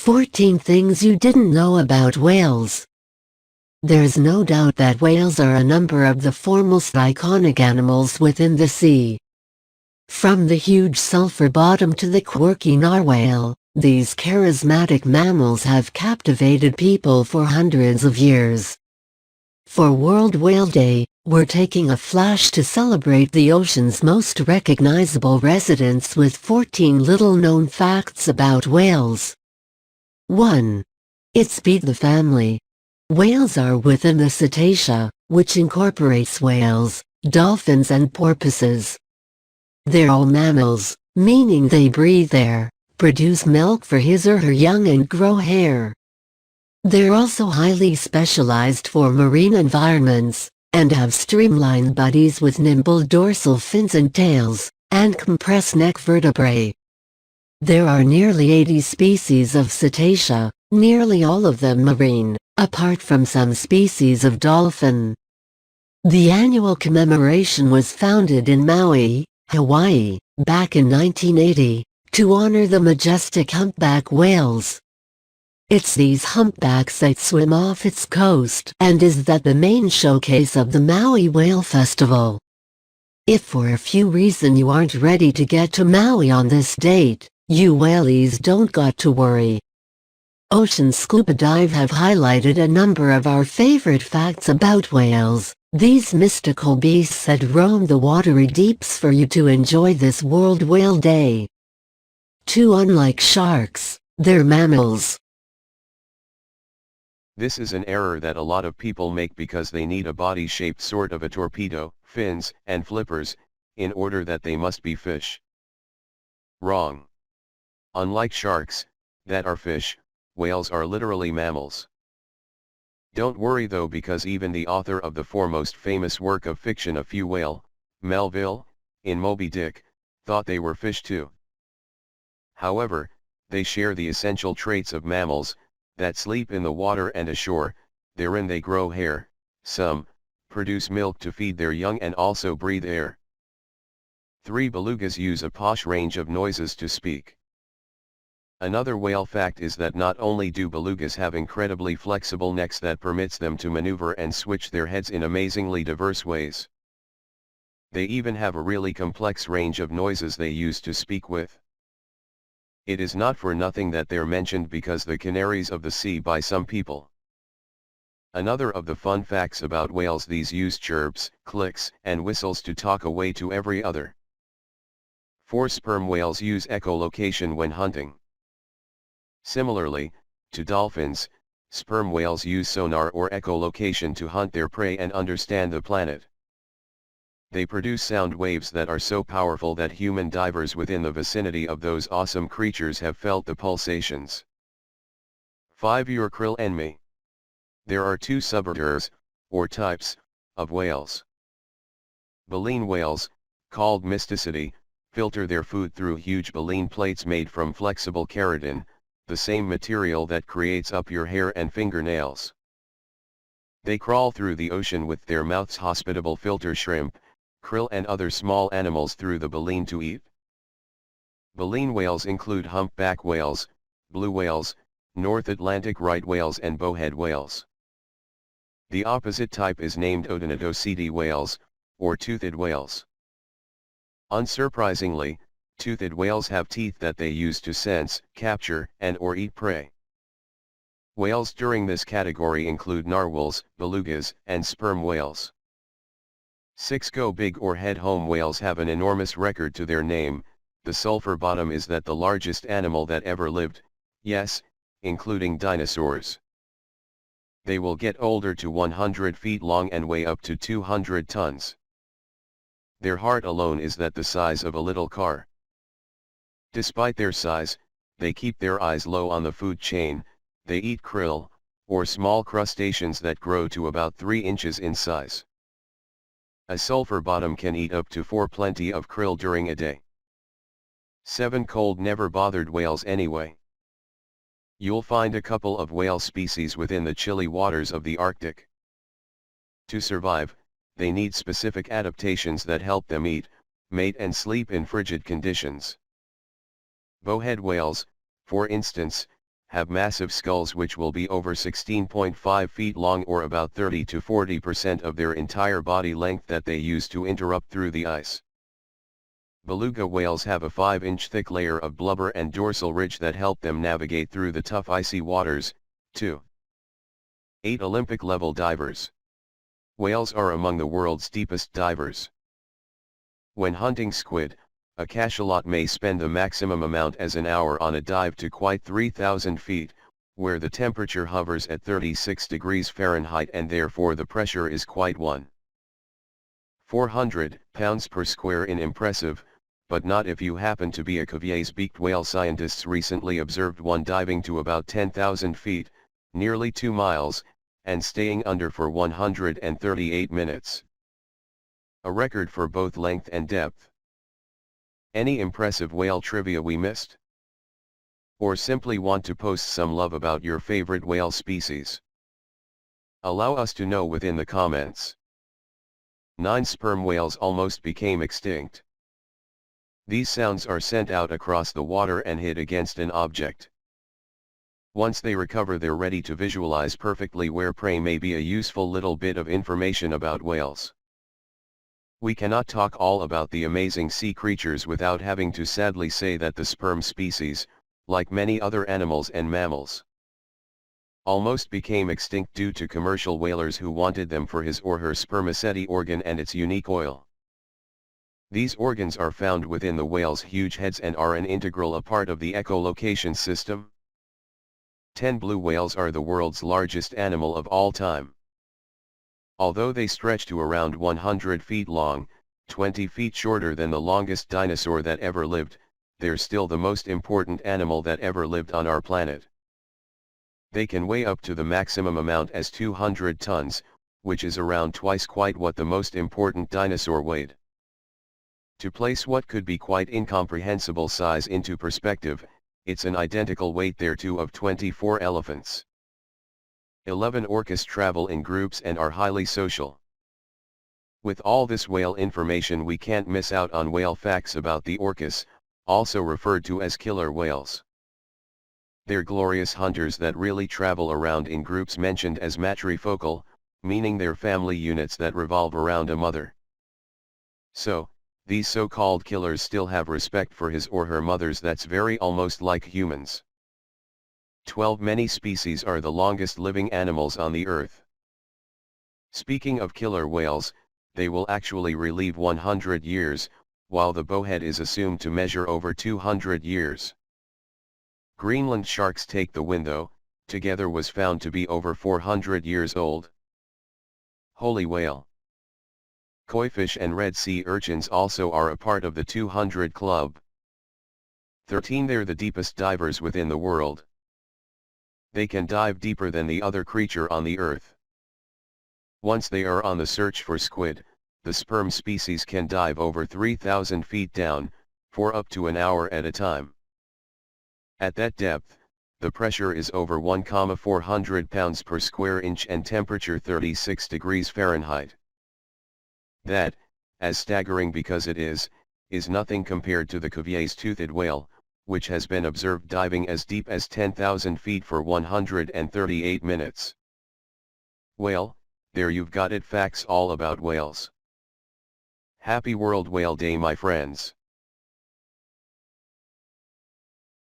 14 Things You Didn't Know About Whales. There's no doubt that whales are a number of the foremost iconic animals within the sea. From the huge sulfur bottom to the quirky narwhal, these charismatic mammals have captivated people for hundreds of years. For World Whale Day, we're taking a flash to celebrate the ocean's most recognizable residents with 14 little-known facts about whales. 1. It's the family. Whales are within the Cetacea, which incorporates whales, dolphins and porpoises. They're all mammals, meaning they breathe air, produce milk for his or her young and grow hair. They're also highly specialized for marine environments, and have streamlined bodies with nimble dorsal fins and tails, and compressed neck vertebrae. There are nearly 80 species of cetacea, nearly all of them marine, apart from some species of dolphin. The annual commemoration was founded in Maui, Hawaii, back in 1980, to honor the majestic humpback whales. It's these humpbacks that swim off its coast and is that the main showcase of the Maui Whale Festival. If for a few reason you aren't ready to get to Maui on this date, you whalies don't got to worry. Ocean Scuba Dive have highlighted a number of our favorite facts about whales, these mystical beasts that roam the watery deeps for you to enjoy this World Whale Day. 2. Unlike sharks, they're mammals. This is an error that a lot of people make because they need a body shaped sort of a torpedo, fins, and flippers, in order that they must be fish. Wrong. Unlike sharks, that are fish, whales are literally mammals. Don't worry though, because even the author of the foremost famous work of fiction, A Few Whale, Melville, in Moby Dick, thought they were fish too. However, they share the essential traits of mammals, that sleep in the water and ashore, therein they grow hair, some, produce milk to feed their young and also breathe air. 3. Belugas use a posh range of noises to speak. Another whale fact is that not only do belugas have incredibly flexible necks that permits them to maneuver and switch their heads in amazingly diverse ways, they even have a really complex range of noises they use to speak with. It is not for nothing that they're mentioned because the canaries of the sea by some people. Another of the fun facts about whales: these use chirps, clicks, and whistles to talk away to every other. 4. Sperm whales use echolocation when hunting. Similarly, to dolphins, sperm whales use sonar or echolocation to hunt their prey and understand the planet. They produce sound waves that are so powerful that human divers within the vicinity of those awesome creatures have felt the pulsations. 5. Your krill enemy. There are two suborders, or types, of whales. Baleen whales, called mysticeti, filter their food through huge baleen plates made from flexible keratin, the same material that creates up your hair and fingernails. They crawl through the ocean with their mouths. Hospitable filter shrimp, krill and other small animals through the baleen to eat. Baleen whales include humpback whales, blue whales, North Atlantic right whales and bowhead whales. The opposite type is named Odonatoseti whales, or toothed whales. Unsurprisingly, toothed whales have teeth that they use to sense, capture, and/or eat prey. Whales during this category include narwhals, belugas, and sperm whales. 6. Go big or head home. Whales have an enormous record to their name. The sulfur bottom is that the largest animal that ever lived, yes, including dinosaurs. They will get older to 100 feet long and weigh up to 200 tons. Their heart alone is that the size of a little car. Despite their size, they keep their eyes low on the food chain. They eat krill, or small crustaceans that grow to about 3 inches in size. A sulfur bottom can eat up to 4 plenty of krill during a day. 7. Cold never bothered whales anyway. You'll find a couple of whale species within the chilly waters of the Arctic. To survive, they need specific adaptations that help them eat, mate and sleep in frigid conditions. Bowhead whales, for instance, have massive skulls which will be over 16.5 feet long, or about 30 to 40% of their entire body length, that they use to interrupt through the ice. Beluga whales have a 5-inch thick layer of blubber and dorsal ridge that help them navigate through the tough icy waters. 2. 8 Olympic level divers. Whales are among the world's deepest divers. When hunting squid, a cachalot may spend the maximum amount as an hour on a dive to quite 3,000 feet, where the temperature hovers at 36 degrees Fahrenheit and therefore the pressure is quite 1,400 pounds per square inch. Impressive, but not if you happen to be a Cuvier's beaked whale. Scientists recently observed one diving to about 10,000 feet, nearly 2 miles, and staying under for 138 minutes. A record for both length and depth. Any impressive whale trivia we missed? Or simply want to post some love about your favorite whale species? Allow us to know within the comments. 9 Sperm whales almost became extinct. These sounds are sent out across the water and hit against an object. Once they recover, they're ready to visualize perfectly where prey may be. A useful little bit of information about whales. We cannot talk all about the amazing sea creatures without having to sadly say that the sperm species, like many other animals and mammals, almost became extinct due to commercial whalers who wanted them for his or her spermaceti organ and its unique oil. These organs are found within the whale's huge heads and are an integral part of the echolocation system. 10 Blue whales are the world's largest animal of all time. Although they stretch to around 100 feet long, 20 feet shorter than the longest dinosaur that ever lived, they're still the most important animal that ever lived on our planet. They can weigh up to the maximum amount as 200 tons, which is around twice quite what the most important dinosaur weighed. To place what could be quite incomprehensible size into perspective, it's an identical weight thereto of 24 elephants. 11 Orcas travel in groups and are highly social. With all this whale information, we can't miss out on whale facts about the orcas, also referred to as killer whales. They're glorious hunters that really travel around in groups mentioned as matrifocal, meaning they're family units that revolve around a mother. So, these so-called killers still have respect for his or her mothers. That's very almost like humans. 12 Many species are the longest living animals on the earth. Speaking of killer whales, they will actually relive 100 years, while the bowhead is assumed to measure over 200 years. Greenland sharks take the wind though, together was found to be over 400 years old. Holy whale. Koi fish and red sea urchins also are a part of the 200 club. 13 They're the deepest divers within the world. They can dive deeper than the other creature on the earth. Once they are on the search for squid, the sperm species can dive over 3,000 feet down, for up to an hour at a time. At that depth, the pressure is over 1,400 pounds per square inch and temperature 36 degrees Fahrenheit. That, as staggering because it is nothing compared to the Cuvier's toothed whale, which has been observed diving as deep as 10,000 feet for 138 minutes. Well, there you've got it, facts all about whales. Happy World Whale Day, my friends.